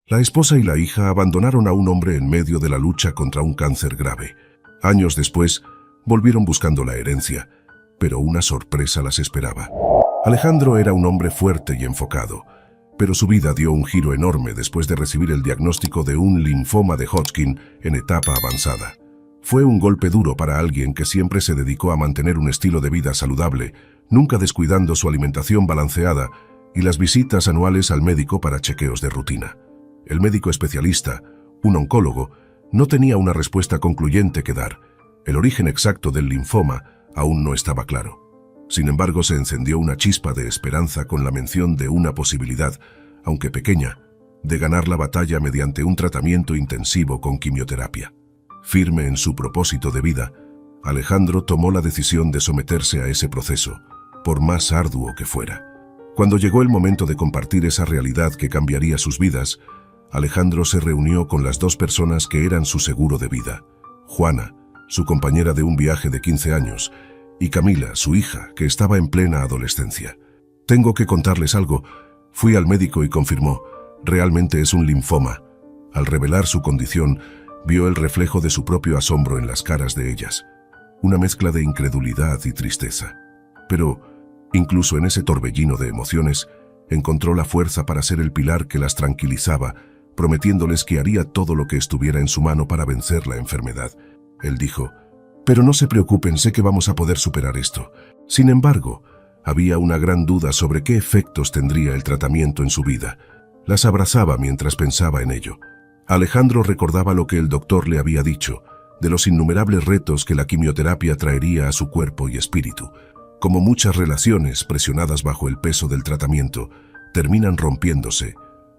La esposa y la hija abandonaron a un hombre en medio de la lucha contra un cáncer grave. Años después, volvieron buscando la herencia, pero una sorpresa las esperaba. Alejandro era un hombre fuerte y enfocado, pero su vida dio un giro enorme después de recibir el diagnóstico de un linfoma de Hodgkin en etapa avanzada. Fue un golpe duro para alguien que siempre se dedicó a mantener un estilo de vida saludable, nunca descuidando su alimentación balanceada y las visitas anuales al médico para chequeos de rutina. El médico especialista, un oncólogo, no tenía una respuesta concluyente que dar. El origen exacto del linfoma aún no estaba claro. Sin embargo, se encendió una chispa de esperanza con la mención de una posibilidad, aunque pequeña, de ganar la batalla mediante un tratamiento intensivo con quimioterapia. Firme en su propósito de vida, Alejandro tomó la decisión de someterse a ese proceso, por más arduo que fuera. Cuando llegó el momento de compartir esa realidad que cambiaría sus vidas, Alejandro se reunió con las dos personas que eran su seguro de vida: Juana, su compañera de un viaje de 15 años, y Camila, su hija, que estaba en plena adolescencia. «Tengo que contarles algo. Fui al médico y confirmó, realmente es un linfoma». Al revelar su condición, vio el reflejo de su propio asombro en las caras de ellas, una mezcla de incredulidad y tristeza. Pero, incluso en ese torbellino de emociones, encontró la fuerza para ser el pilar que las tranquilizaba, prometiéndoles que haría todo lo que estuviera en su mano para vencer la enfermedad. Él dijo: «Pero no se preocupen, sé que vamos a poder superar esto». Sin embargo, había una gran duda sobre qué efectos tendría el tratamiento en su vida. Las abrazaba mientras pensaba en ello. Alejandro recordaba lo que el doctor le había dicho, de los innumerables retos que la quimioterapia traería a su cuerpo y espíritu. Como muchas relaciones presionadas bajo el peso del tratamiento, terminan rompiéndose.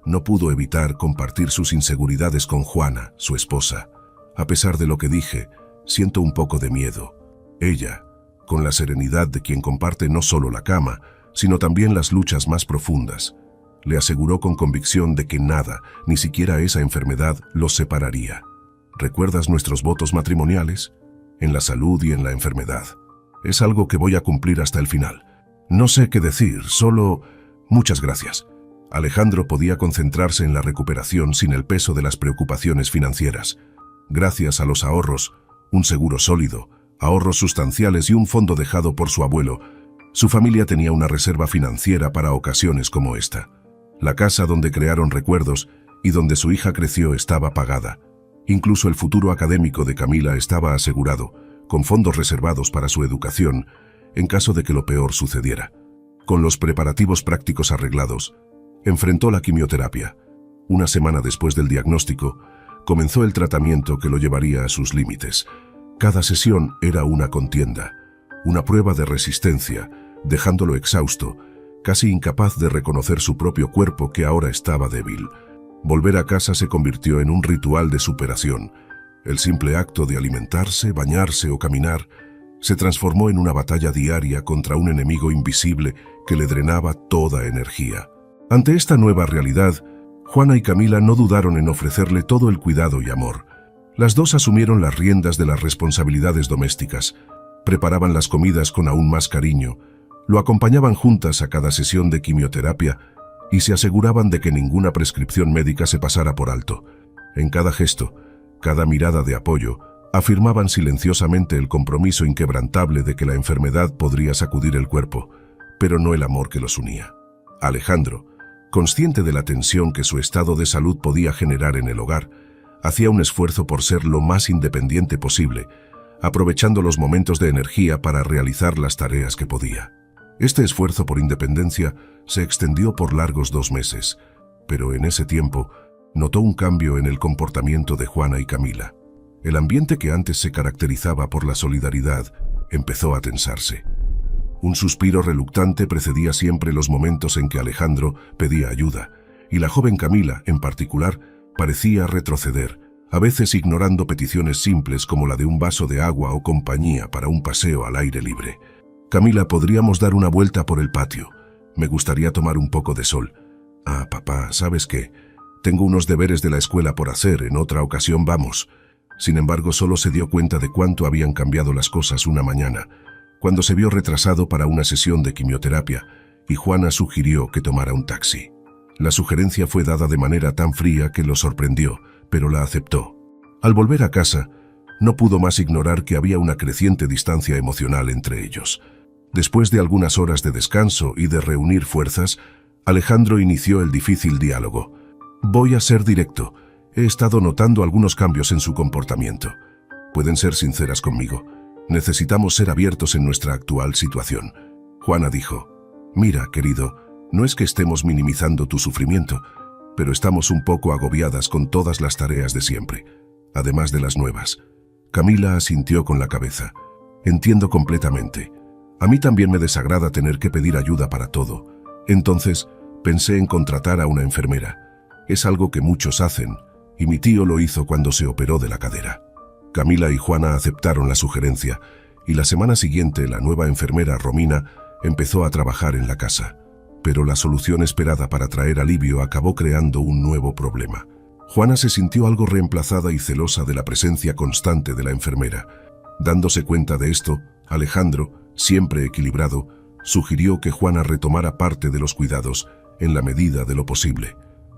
No pudo evitar compartir sus inseguridades con Juana, su esposa. «A pesar de lo que dije, siento un poco de miedo». Ella, con la serenidad de quien comparte no solo la cama, sino también las luchas más profundas, le aseguró con convicción de que nada, ni siquiera esa enfermedad, los separaría. «¿Recuerdas nuestros votos matrimoniales? En la salud y en la enfermedad. Es algo que voy a cumplir hasta el final. No sé qué decir, solo muchas gracias». Alejandro podía concentrarse en la recuperación sin el peso de las preocupaciones financieras. Gracias a los ahorros, un seguro sólido, ahorros sustanciales y un fondo dejado por su abuelo, su familia tenía una reserva financiera para ocasiones como esta. La casa donde crearon recuerdos y donde su hija creció estaba pagada. Incluso el futuro académico de Camila estaba asegurado, con fondos reservados para su educación, en caso de que lo peor sucediera. Con los preparativos prácticos arreglados, enfrentó la quimioterapia. Una semana después del diagnóstico, comenzó el tratamiento que lo llevaría a sus límites. Cada sesión era una contienda, una prueba de resistencia, dejándolo exhausto, casi incapaz de reconocer su propio cuerpo que ahora estaba débil. Volver a casa se convirtió en un ritual de superación. El simple acto de alimentarse, bañarse o caminar se transformó en una batalla diaria contra un enemigo invisible que le drenaba toda energía. Ante esta nueva realidad, Juana y Camila no dudaron en ofrecerle todo el cuidado y amor. Las dos asumieron las riendas de las responsabilidades domésticas, preparaban las comidas con aún más cariño, lo acompañaban juntas a cada sesión de quimioterapia y se aseguraban de que ninguna prescripción médica se pasara por alto. En cada gesto, cada mirada de apoyo, afirmaban silenciosamente el compromiso inquebrantable de que la enfermedad podría sacudir el cuerpo, pero no el amor que los unía. Alejandro, consciente de la tensión que su estado de salud podía generar en el hogar, hacía un esfuerzo por ser lo más independiente posible, aprovechando los momentos de energía para realizar las tareas que podía. Este esfuerzo por independencia se extendió por largos 2 meses, pero en ese tiempo notó un cambio en el comportamiento de Juana y Camila. El ambiente que antes se caracterizaba por la solidaridad empezó a tensarse. Un suspiro reluctante precedía siempre los momentos en que Alejandro pedía ayuda, y la joven Camila, en particular, parecía retroceder, a veces ignorando peticiones simples como la de un vaso de agua o compañía para un paseo al aire libre. «Camila, podríamos dar una vuelta por el patio. Me gustaría tomar un poco de sol». «Ah, papá, ¿sabes qué? Tengo unos deberes de la escuela por hacer, en otra ocasión vamos». Sin embargo, solo se dio cuenta de cuánto habían cambiado las cosas una mañana, cuando se vio retrasado para una sesión de quimioterapia, y Juana sugirió que tomara un taxi. La sugerencia fue dada de manera tan fría que lo sorprendió, pero la aceptó. Al volver a casa, no pudo más ignorar que había una creciente distancia emocional entre ellos. Después de algunas horas de descanso y de reunir fuerzas, Alejandro inició el difícil diálogo. «Voy a ser directo. He estado notando algunos cambios en su comportamiento. Pueden ser sinceras conmigo. Necesitamos ser abiertos en nuestra actual situación». Juana dijo: «Mira, querido, no es que estemos minimizando tu sufrimiento, pero estamos un poco agobiadas con todas las tareas de siempre, además de las nuevas». Camila asintió con la cabeza. «Entiendo completamente. A mí también me desagrada tener que pedir ayuda para todo. Entonces, pensé en contratar a una enfermera. Es algo que muchos hacen, y mi tío lo hizo cuando se operó de la cadera». Camila y Juana aceptaron la sugerencia, y la semana siguiente la nueva enfermera Romina empezó a trabajar en la casa. Pero la solución esperada para traer alivio acabó creando un nuevo problema. Juana se sintió algo reemplazada y celosa de la presencia constante de la enfermera. Dándose cuenta de esto, Alejandro, siempre equilibrado, sugirió que Juana retomara parte de los cuidados en la medida de lo posible.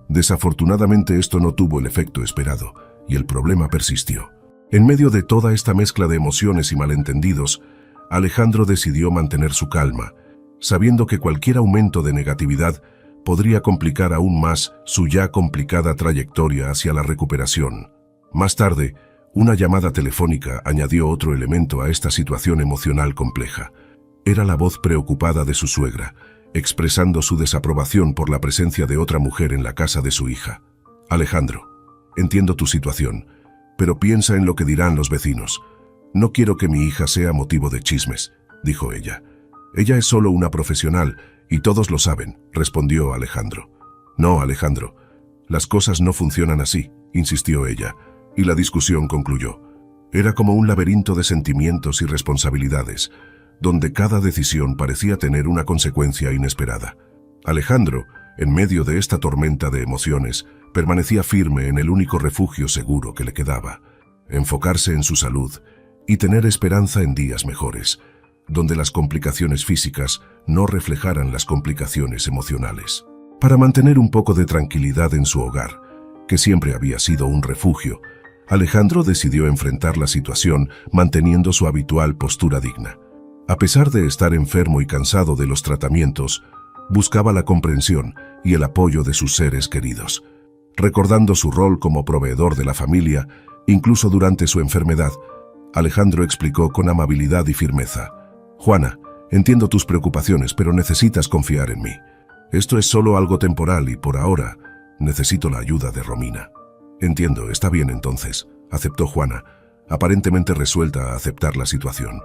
Desafortunadamente esto no tuvo el efecto esperado, y el problema persistió. En medio de toda esta mezcla de emociones y malentendidos, Alejandro decidió mantener su calma, sabiendo que cualquier aumento de negatividad podría complicar aún más su ya complicada trayectoria hacia la recuperación. Más tarde, una llamada telefónica añadió otro elemento a esta situación emocional compleja. Era la voz preocupada de su suegra, expresando su desaprobación por la presencia de otra mujer en la casa de su hija. «Alejandro, entiendo tu situación, pero piensa en lo que dirán los vecinos. No quiero que mi hija sea motivo de chismes», dijo ella. «Ella es solo una profesional, y todos lo saben», respondió Alejandro. «No, Alejandro, las cosas no funcionan así», insistió ella, y la discusión concluyó. Era como un laberinto de sentimientos y responsabilidades, donde cada decisión parecía tener una consecuencia inesperada. Alejandro, en medio de esta tormenta de emociones, permanecía firme en el único refugio seguro que le quedaba: enfocarse en su salud y tener esperanza en días mejores, donde las complicaciones físicas no reflejaran las complicaciones emocionales. Para mantener un poco de tranquilidad en su hogar, que siempre había sido un refugio, Alejandro decidió enfrentar la situación manteniendo su habitual postura digna. A pesar de estar enfermo y cansado de los tratamientos, buscaba la comprensión y el apoyo de sus seres queridos. Recordando su rol como proveedor de la familia, incluso durante su enfermedad, Alejandro explicó con amabilidad y firmeza: «Juana, entiendo tus preocupaciones, pero necesitas confiar en mí. Esto es solo algo temporal y por ahora necesito la ayuda de Romina». «Entiendo, está bien entonces», aceptó Juana, aparentemente resuelta a aceptar la situación.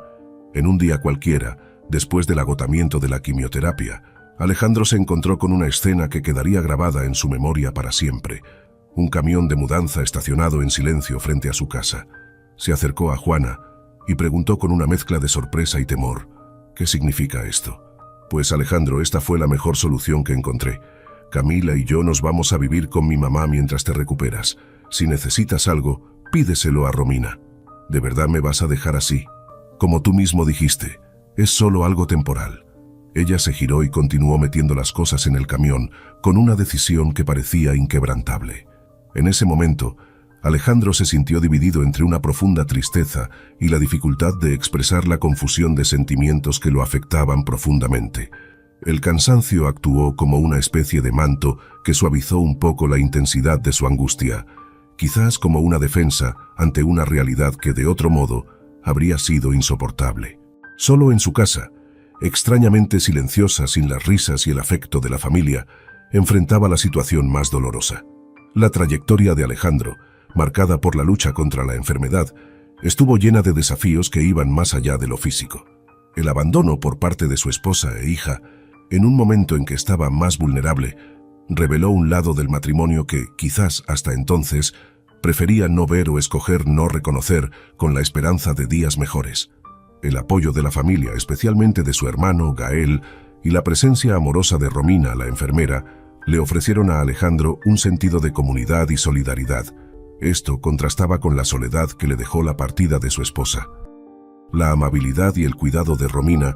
En un día cualquiera, después del agotamiento de la quimioterapia, Alejandro se encontró con una escena que quedaría grabada en su memoria para siempre. Un camión de mudanza estacionado en silencio frente a su casa. Se acercó a Juana y preguntó con una mezcla de sorpresa y temor: «¿Qué significa esto?». «Pues Alejandro, esta fue la mejor solución que encontré. Camila y yo nos vamos a vivir con mi mamá mientras te recuperas. Si necesitas algo, pídeselo a Romina». «¿De verdad me vas a dejar así?». «Como tú mismo dijiste, es solo algo temporal». Ella se giró y continuó metiendo las cosas en el camión con una decisión que parecía inquebrantable. En ese momento, Alejandro se sintió dividido entre una profunda tristeza y la dificultad de expresar la confusión de sentimientos que lo afectaban profundamente. El cansancio actuó como una especie de manto que suavizó un poco la intensidad de su angustia, quizás como una defensa ante una realidad que de otro modo habría sido insoportable. Solo en su casa, extrañamente silenciosa sin las risas y el afecto de la familia, enfrentaba la situación más dolorosa. La trayectoria de Alejandro, marcada por la lucha contra la enfermedad, estuvo llena de desafíos que iban más allá de lo físico. El abandono por parte de su esposa e hija, en un momento en que estaba más vulnerable, reveló un lado del matrimonio que, quizás hasta entonces, prefería no ver o escoger no reconocer con la esperanza de días mejores. El apoyo de la familia, especialmente de su hermano Gael, y la presencia amorosa de Romina, la enfermera, le ofrecieron a Alejandro un sentido de comunidad y solidaridad. Esto contrastaba con la soledad que le dejó la partida de su esposa. La amabilidad y el cuidado de Romina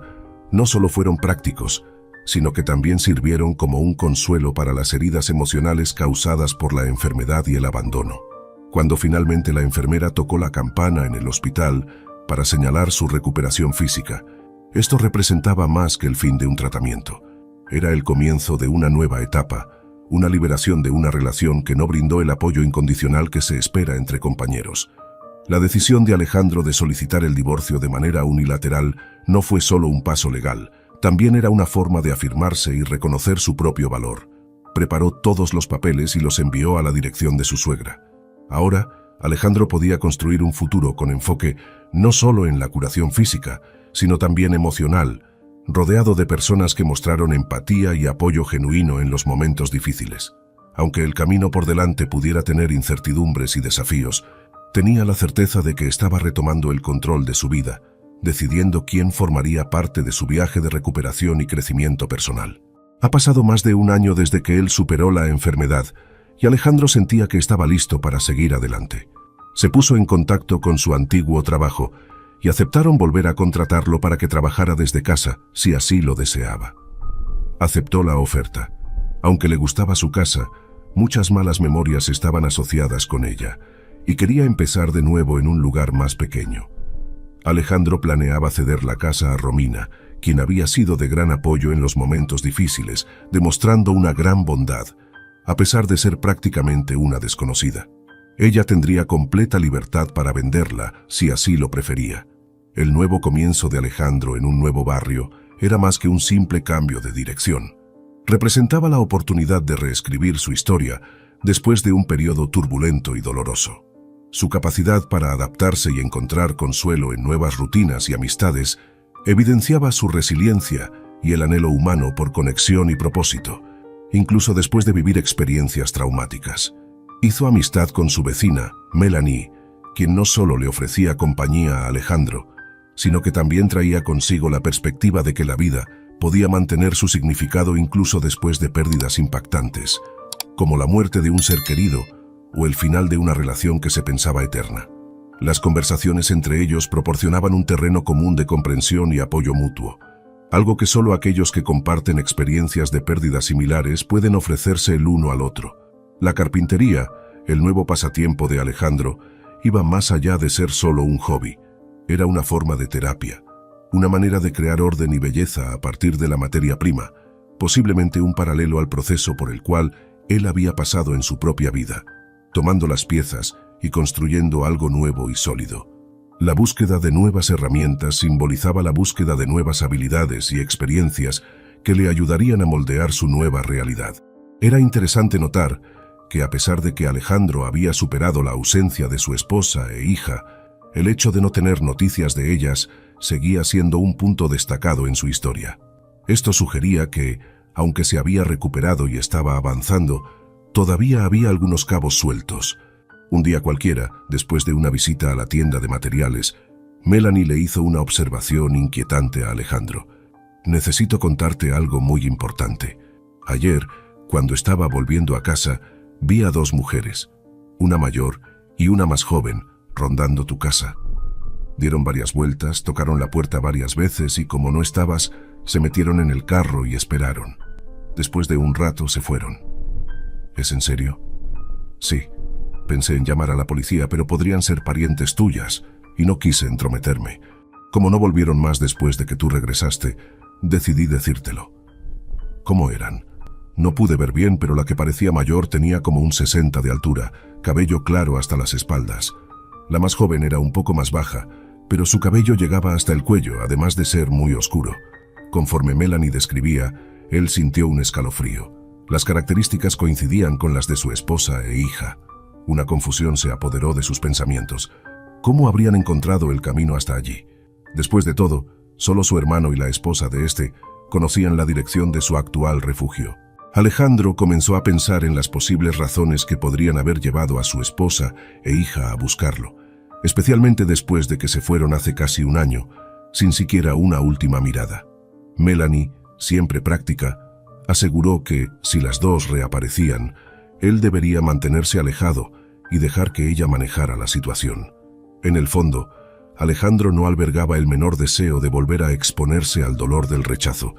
no solo fueron prácticos, sino que también sirvieron como un consuelo para las heridas emocionales causadas por la enfermedad y el abandono. Cuando finalmente la enfermera tocó la campana en el hospital para señalar su recuperación física, esto representaba más que el fin de un tratamiento. Era el comienzo de una nueva etapa, una liberación de una relación que no brindó el apoyo incondicional que se espera entre compañeros. La decisión de Alejandro de solicitar el divorcio de manera unilateral no fue solo un paso legal, también era una forma de afirmarse y reconocer su propio valor. Preparó todos los papeles y los envió a la dirección de su suegra. Ahora, Alejandro podía construir un futuro con enfoque no solo en la curación física, sino también emocional, rodeado de personas que mostraron empatía y apoyo genuino en los momentos difíciles. Aunque el camino por delante pudiera tener incertidumbres y desafíos, tenía la certeza de que estaba retomando el control de su vida, decidiendo quién formaría parte de su viaje de recuperación y crecimiento personal. Ha pasado más de un año desde que él superó la enfermedad, y Alejandro sentía que estaba listo para seguir adelante. Se puso en contacto con su antiguo trabajo, y aceptaron volver a contratarlo para que trabajara desde casa, si así lo deseaba. Aceptó la oferta. Aunque le gustaba su casa, muchas malas memorias estaban asociadas con ella, y quería empezar de nuevo en un lugar más pequeño. Alejandro planeaba ceder la casa a Romina, quien había sido de gran apoyo en los momentos difíciles, demostrando una gran bondad, a pesar de ser prácticamente una desconocida. Ella tendría completa libertad para venderla, si así lo prefería. El nuevo comienzo de Alejandro en un nuevo barrio era más que un simple cambio de dirección. Representaba la oportunidad de reescribir su historia después de un periodo turbulento y doloroso. Su capacidad para adaptarse y encontrar consuelo en nuevas rutinas y amistades evidenciaba su resiliencia y el anhelo humano por conexión y propósito, incluso después de vivir experiencias traumáticas. Hizo amistad con su vecina, Melanie, quien no solo le ofrecía compañía a Alejandro, sino que también traía consigo la perspectiva de que la vida podía mantener su significado incluso después de pérdidas impactantes, como la muerte de un ser querido o el final de una relación que se pensaba eterna. Las conversaciones entre ellos proporcionaban un terreno común de comprensión y apoyo mutuo, algo que solo aquellos que comparten experiencias de pérdidas similares pueden ofrecerse el uno al otro. La carpintería, el nuevo pasatiempo de Alejandro, iba más allá de ser solo un hobby. Era una forma de terapia, una manera de crear orden y belleza a partir de la materia prima, posiblemente un paralelo al proceso por el cual él había pasado en su propia vida, tomando las piezas y construyendo algo nuevo y sólido. La búsqueda de nuevas herramientas simbolizaba la búsqueda de nuevas habilidades y experiencias que le ayudarían a moldear su nueva realidad. Era interesante notar que a pesar de que Alejandro había superado la ausencia de su esposa e hija, el hecho de no tener noticias de ellas seguía siendo un punto destacado en su historia. Esto sugería que, aunque se había recuperado y estaba avanzando, todavía había algunos cabos sueltos. Un día cualquiera, después de una visita a la tienda de materiales, Melanie le hizo una observación inquietante a Alejandro. «Necesito contarte algo muy importante. Ayer, cuando estaba volviendo a casa, vi a dos mujeres, una mayor y una más joven, rondando tu casa. Dieron varias vueltas, tocaron la puerta varias veces y como no estabas, se metieron en el carro y esperaron. Después de un rato se fueron». «¿Es en serio?» «Sí. Pensé en llamar a la policía, pero podrían ser parientes tuyas, y no quise entrometerme. Como no volvieron más después de que tú regresaste, decidí decírtelo». «¿Cómo eran?» «No pude ver bien, pero la que parecía mayor tenía como un 60 de altura, cabello claro hasta las espaldas. La más joven era un poco más baja, pero su cabello llegaba hasta el cuello, además de ser muy oscuro. Conforme Melanie describía, él sintió un escalofrío. Las características coincidían con las de su esposa e hija. Una confusión se apoderó de sus pensamientos. ¿Cómo habrían encontrado el camino hasta allí? Después de todo, solo su hermano y la esposa de este conocían la dirección de su actual refugio. Alejandro comenzó a pensar en las posibles razones que podrían haber llevado a su esposa e hija a buscarlo, especialmente después de que se fueron hace casi un año, sin siquiera una última mirada. Melanie, siempre práctica, aseguró que, si las dos reaparecían, él debería mantenerse alejado y dejar que ella manejara la situación. En el fondo, Alejandro no albergaba el menor deseo de volver a exponerse al dolor del rechazo.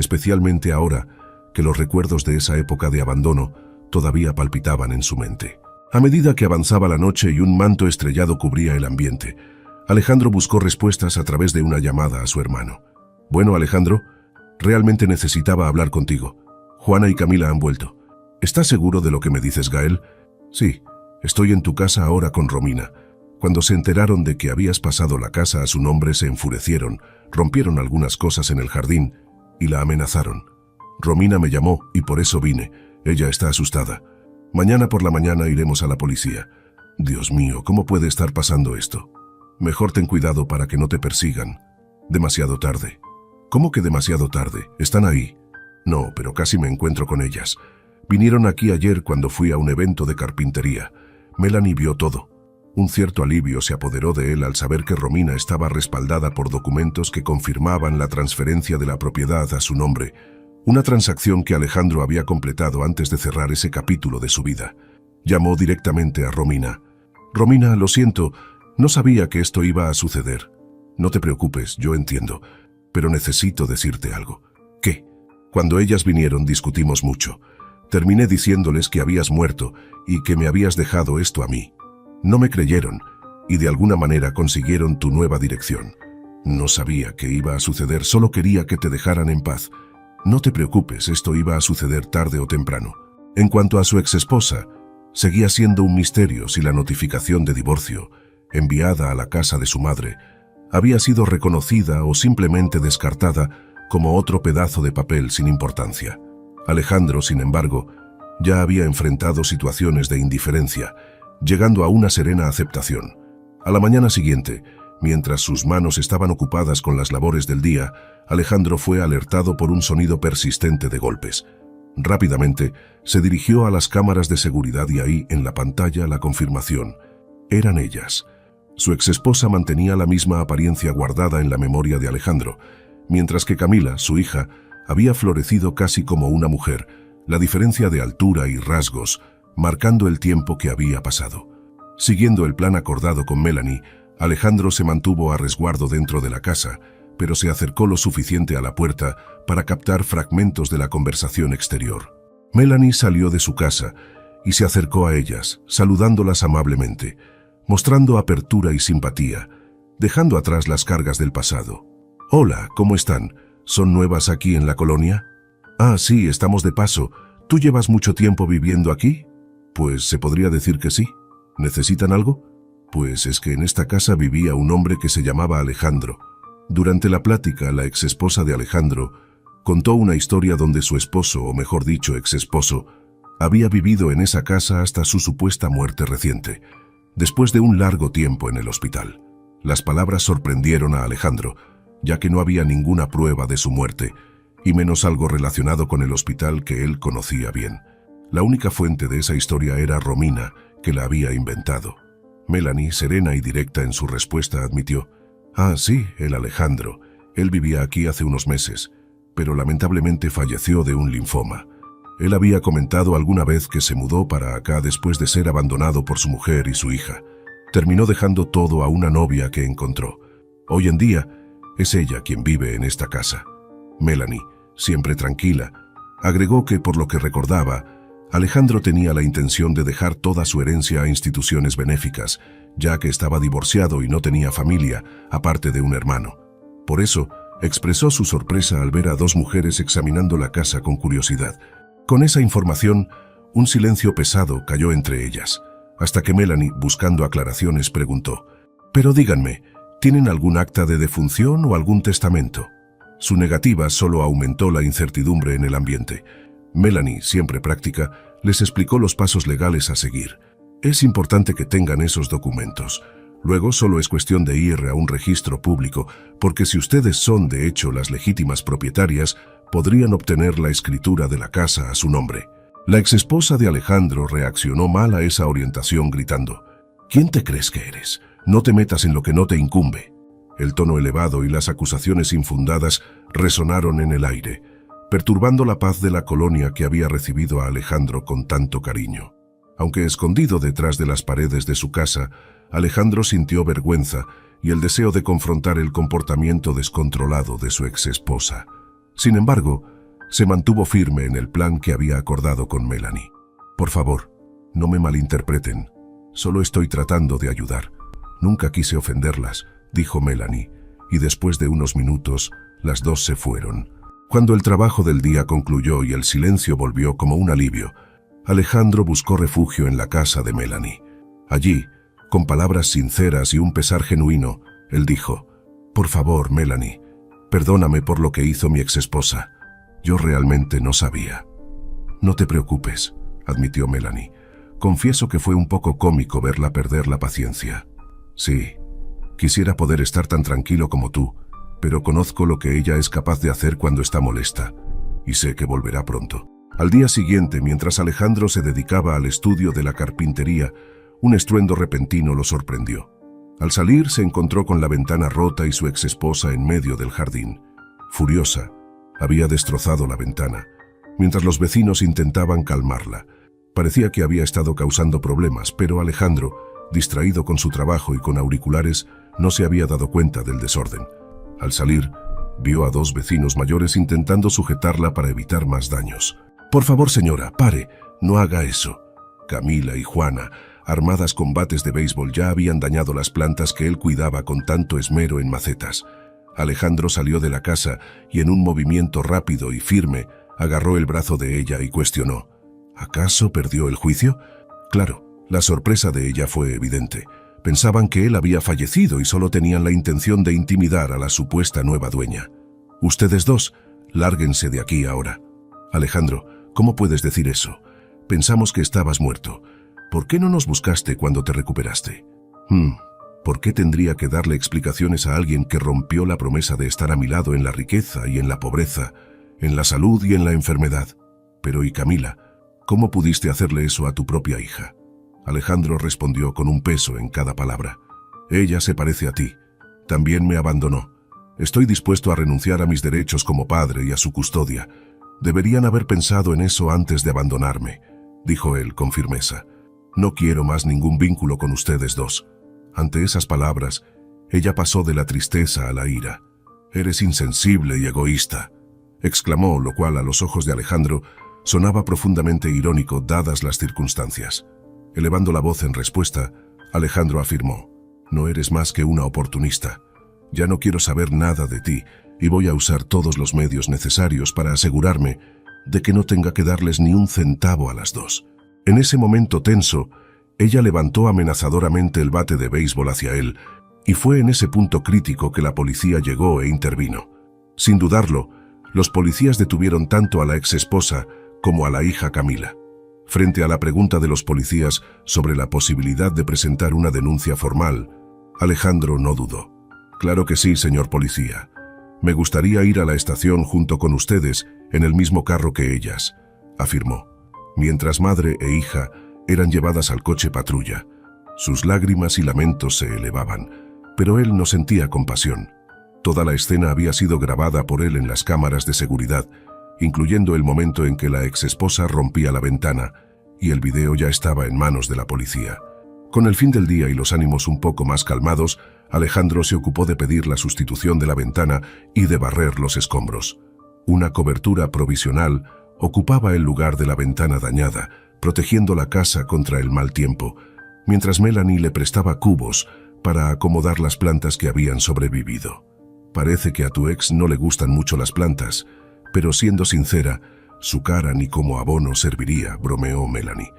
especialmente ahora que los recuerdos de esa época de abandono todavía palpitaban en su mente. A medida que avanzaba la noche y un manto estrellado cubría el ambiente, Alejandro buscó respuestas a través de una llamada a su hermano. «Bueno, Alejandro, realmente necesitaba hablar contigo. Juana y Camila han vuelto. ¿Estás seguro de lo que me dices, Gael?» «Sí, estoy en tu casa ahora con Romina. Cuando se enteraron de que habías pasado la casa a su nombre se enfurecieron, rompieron algunas cosas en el jardín y la amenazaron. Romina me llamó y por eso vine. Ella está asustada. Mañana por la mañana iremos a la policía. Dios mío, ¿cómo puede estar pasando esto? Mejor ten cuidado para que no te persigan. Demasiado tarde». «¿Cómo que demasiado tarde? ¿Están ahí?» «No, pero casi me encuentro con ellas. Vinieron aquí ayer cuando fui a un evento de carpintería. Melanie vio todo». Un cierto alivio se apoderó de él al saber que Romina estaba respaldada por documentos que confirmaban la transferencia de la propiedad a su nombre, una transacción que Alejandro había completado antes de cerrar ese capítulo de su vida. Llamó directamente a Romina. «Romina, lo siento, no sabía que esto iba a suceder. No te preocupes, yo entiendo, pero necesito decirte algo». «¿Qué?» «Cuando ellas vinieron discutimos mucho. Terminé diciéndoles que habías muerto y que me habías dejado esto a mí. No me creyeron y de alguna manera consiguieron tu nueva dirección. No sabía que iba a suceder, solo quería que te dejaran en paz. No te preocupes, esto iba a suceder tarde o temprano». En cuanto a su exesposa, seguía siendo un misterio si la notificación de divorcio, enviada a la casa de su madre, había sido reconocida o simplemente descartada como otro pedazo de papel sin importancia. Alejandro, sin embargo, ya había enfrentado situaciones de indiferencia, llegando a una serena aceptación. A la mañana siguiente, mientras sus manos estaban ocupadas con las labores del día, Alejandro fue alertado por un sonido persistente de golpes. Rápidamente, se dirigió a las cámaras de seguridad y ahí, en la pantalla, la confirmación. Eran ellas. Su exesposa mantenía la misma apariencia guardada en la memoria de Alejandro, mientras que Camila, su hija, había florecido casi como una mujer, la diferencia de altura y rasgos, marcando el tiempo que había pasado. Siguiendo el plan acordado con Melanie, Alejandro se mantuvo a resguardo dentro de la casa, pero se acercó lo suficiente a la puerta para captar fragmentos de la conversación exterior. Melanie salió de su casa y se acercó a ellas, saludándolas amablemente, mostrando apertura y simpatía, dejando atrás las cargas del pasado. «Hola, ¿cómo están? ¿Son nuevas aquí en la colonia?» «Ah, sí, estamos de paso. ¿Tú llevas mucho tiempo viviendo aquí?» «Pues se podría decir que sí. ¿Necesitan algo?» «Pues es que en esta casa vivía un hombre que se llamaba Alejandro». Durante la plática, la exesposa de Alejandro contó una historia donde su esposo, o mejor dicho, exesposo, había vivido en esa casa hasta su supuesta muerte reciente, después de un largo tiempo en el hospital. Las palabras sorprendieron a Alejandro, ya que no había ninguna prueba de su muerte, y menos algo relacionado con el hospital que él conocía bien. La única fuente de esa historia era Romina, que la había inventado. Melanie, serena y directa en su respuesta, admitió: «Ah, sí, el Alejandro. Él vivía aquí hace unos meses, pero lamentablemente falleció de un linfoma. Él había comentado alguna vez que se mudó para acá después de ser abandonado por su mujer y su hija. Terminó dejando todo a una novia que encontró. Hoy en día, es ella quien vive en esta casa». Melanie, siempre tranquila, agregó que, por lo que recordaba, Alejandro tenía la intención de dejar toda su herencia a instituciones benéficas, ya que estaba divorciado y no tenía familia, aparte de un hermano. Por eso, expresó su sorpresa al ver a dos mujeres examinando la casa con curiosidad. Con esa información, un silencio pesado cayó entre ellas, hasta que Melanie, buscando aclaraciones, preguntó: «Pero díganme, ¿tienen algún acta de defunción o algún testamento?». Su negativa solo aumentó la incertidumbre en el ambiente. Melanie, siempre práctica, les explicó los pasos legales a seguir. «Es importante que tengan esos documentos. Luego solo es cuestión de ir a un registro público, porque si ustedes son de hecho las legítimas propietarias, podrían obtener la escritura de la casa a su nombre». La exesposa de Alejandro reaccionó mal a esa orientación gritando: «¿Quién te crees que eres? No te metas en lo que no te incumbe». El tono elevado y las acusaciones infundadas resonaron en el aire, perturbando la paz de la colonia que había recibido a Alejandro con tanto cariño. Aunque escondido detrás de las paredes de su casa, Alejandro sintió vergüenza y el deseo de confrontar el comportamiento descontrolado de su exesposa. Sin embargo, se mantuvo firme en el plan que había acordado con Melanie. Por favor, no me malinterpreten. Solo estoy tratando de ayudar. Nunca quise ofenderlas, dijo Melanie, y después de unos minutos, las dos se fueron. Cuando el trabajo del día concluyó y el silencio volvió como un alivio, Alejandro buscó refugio en la casa de Melanie. Allí, con palabras sinceras y un pesar genuino, él dijo: «Por favor, Melanie, perdóname por lo que hizo mi exesposa. Yo realmente no sabía». «No te preocupes», admitió Melanie. «Confieso que fue un poco cómico verla perder la paciencia. Sí, quisiera poder estar tan tranquilo como tú, pero conozco lo que ella es capaz de hacer cuando está molesta, y sé que volverá pronto». Al día siguiente, mientras Alejandro se dedicaba al estudio de la carpintería, un estruendo repentino lo sorprendió. Al salir, se encontró con la ventana rota y su exesposa en medio del jardín. Furiosa, había destrozado la ventana, mientras los vecinos intentaban calmarla. Parecía que había estado causando problemas, pero Alejandro, distraído con su trabajo y con auriculares, no se había dado cuenta del desorden. Al salir, vio a dos vecinos mayores intentando sujetarla para evitar más daños. «Por favor, señora, pare, no haga eso». Camila y Juana, armadas con bates de béisbol, ya habían dañado las plantas que él cuidaba con tanto esmero en macetas. Alejandro salió de la casa y en un movimiento rápido y firme agarró el brazo de ella y cuestionó: «¿Acaso perdió el juicio?». Claro, la sorpresa de ella fue evidente. Pensaban que él había fallecido y solo tenían la intención de intimidar a la supuesta nueva dueña. «Ustedes dos, lárguense de aquí ahora». «Alejandro, ¿cómo puedes decir eso? Pensamos que estabas muerto. ¿Por qué no nos buscaste cuando te recuperaste?». ¿Por qué tendría que darle explicaciones a alguien que rompió la promesa de estar a mi lado en la riqueza y en la pobreza, en la salud y en la enfermedad? Pero ¿y Camila? ¿Cómo pudiste hacerle eso a tu propia hija?». Alejandro respondió con un peso en cada palabra: «Ella se parece a ti. También me abandonó. Estoy dispuesto a renunciar a mis derechos como padre y a su custodia. Deberían haber pensado en eso antes de abandonarme», dijo él con firmeza. «No quiero más ningún vínculo con ustedes dos». Ante esas palabras, ella pasó de la tristeza a la ira. «Eres insensible y egoísta», exclamó, lo cual a los ojos de Alejandro sonaba profundamente irónico dadas las circunstancias. Elevando la voz en respuesta, Alejandro afirmó: «No eres más que una oportunista. Ya no quiero saber nada de ti y voy a usar todos los medios necesarios para asegurarme de que no tenga que darles ni un centavo a las dos». En ese momento tenso, ella levantó amenazadoramente el bate de béisbol hacia él, y fue en ese punto crítico que la policía llegó e intervino. Sin dudarlo, los policías detuvieron tanto a la exesposa como a la hija Camila. Frente a la pregunta de los policías sobre la posibilidad de presentar una denuncia formal, Alejandro no dudó. «Claro que sí, señor policía. Me gustaría ir a la estación junto con ustedes en el mismo carro que ellas», afirmó, mientras madre e hija eran llevadas al coche patrulla. Sus lágrimas y lamentos se elevaban, pero él no sentía compasión. Toda la escena había sido grabada por él en las cámaras de seguridad, incluyendo el momento en que la exesposa rompía la ventana, y el video ya estaba en manos de la policía. Con el fin del día y los ánimos un poco más calmados, Alejandro se ocupó de pedir la sustitución de la ventana y de barrer los escombros. Una cobertura provisional ocupaba el lugar de la ventana dañada, protegiendo la casa contra el mal tiempo, mientras Melanie le prestaba cubos para acomodar las plantas que habían sobrevivido. «Parece que a tu ex no le gustan mucho las plantas, pero siendo sincera, su cara ni como abono serviría», bromeó Melanie.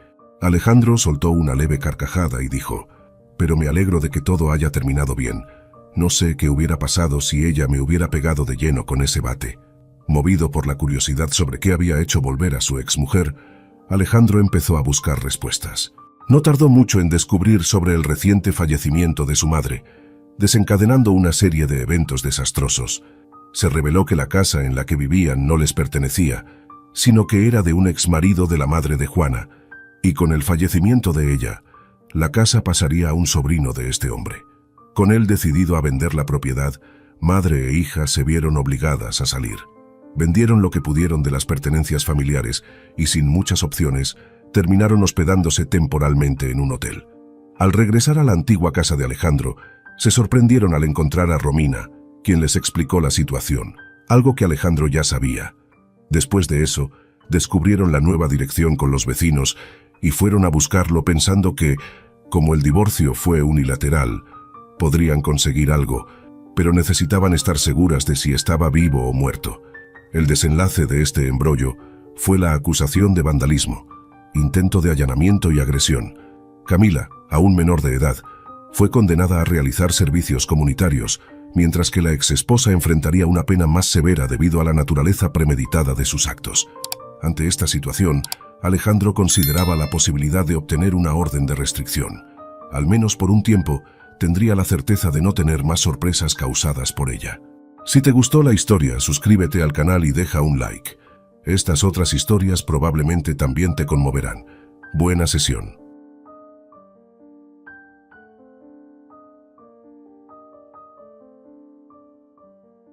Alejandro soltó una leve carcajada y dijo: «Pero me alegro de que todo haya terminado bien. No sé qué hubiera pasado si ella me hubiera pegado de lleno con ese bate». Movido por la curiosidad sobre qué había hecho volver a su exmujer, Alejandro empezó a buscar respuestas. No tardó mucho en descubrir sobre el reciente fallecimiento de su madre, desencadenando una serie de eventos desastrosos. Se reveló que la casa en la que vivían no les pertenecía, sino que era de un exmarido de la madre de Juana, y con el fallecimiento de ella, la casa pasaría a un sobrino de este hombre. Con él decidido a vender la propiedad, madre e hija se vieron obligadas a salir. Vendieron lo que pudieron de las pertenencias familiares y, sin muchas opciones, terminaron hospedándose temporalmente en un hotel. Al regresar a la antigua casa de Alejandro, se sorprendieron al encontrar a Romina, quien les explicó la situación. algo que Alejandro ya sabía. Después de eso, descubrieron la nueva dirección con los vecinos y fueron a buscarlo pensando que, como el divorcio fue unilateral, podrían conseguir algo, pero necesitaban estar seguras de si estaba vivo o muerto. El desenlace de este embrollo fue la acusación de vandalismo, intento de allanamiento y agresión. Camila, aún menor de edad, fue condenada a realizar servicios comunitarios, mientras que la exesposa enfrentaría una pena más severa debido a la naturaleza premeditada de sus actos. Ante esta situación, Alejandro consideraba la posibilidad de obtener una orden de restricción. Al menos por un tiempo, tendría la certeza de no tener más sorpresas causadas por ella. Si te gustó la historia, suscríbete al canal y deja un like. Estas otras historias probablemente también te conmoverán. Buena sesión.